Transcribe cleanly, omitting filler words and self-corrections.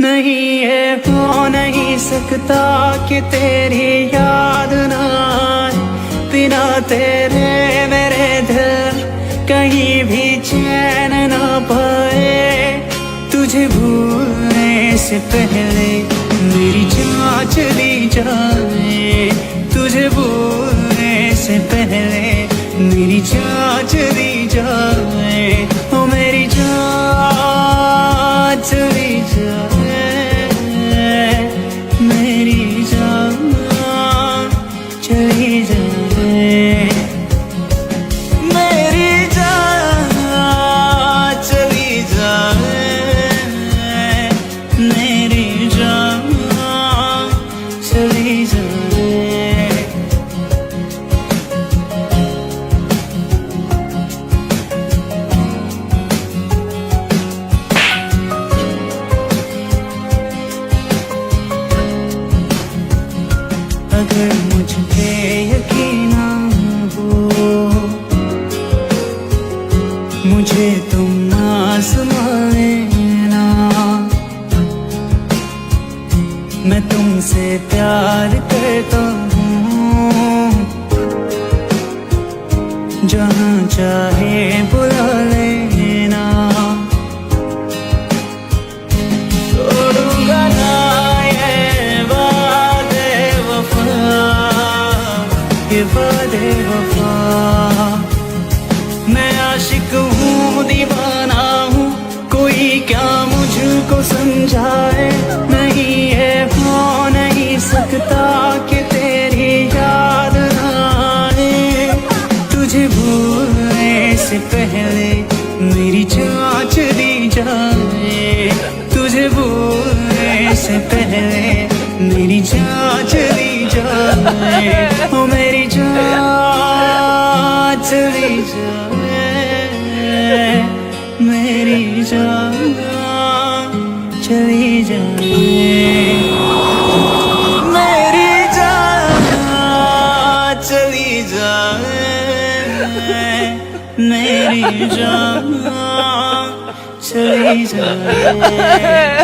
नहीं है हो नहीं सकता कि तेरी याद ना आए। बिना तेरे मेरे दिल कहीं भी चैन ना पाए। तुझे भूलने से पहले मेरी जान चली जाए। तुझे भूलने से पहले मेरी जान चली जाए। ओ मेरी जान चली जाए। मेरी जान चली जाए। मेरी जान चली जाए। मेरी जान चली जाए। अगर मुझ पे यकीन ना हो, मुझे तुम आज़माए ना। मैं तुमसे प्यार करता हूँ, जहाँ चाहे बुला लेना। तोड़ूंगा ना ये वादे वफा। मैं आशिक हूँ दीवाना हूँ, कोई क्या मुझको समझाए। नहीं है हो नहीं सकता कि तेरी याद ना आए। तुझे भूलने से पहले मेरी जान चली जाए। तुझे भूलने से पहले मेरी जान चली जाए। ओ मेरी जान चली जाए। मेरी जान चली जाए। मेरी जान चली जाए। मेरी जान चली जाए।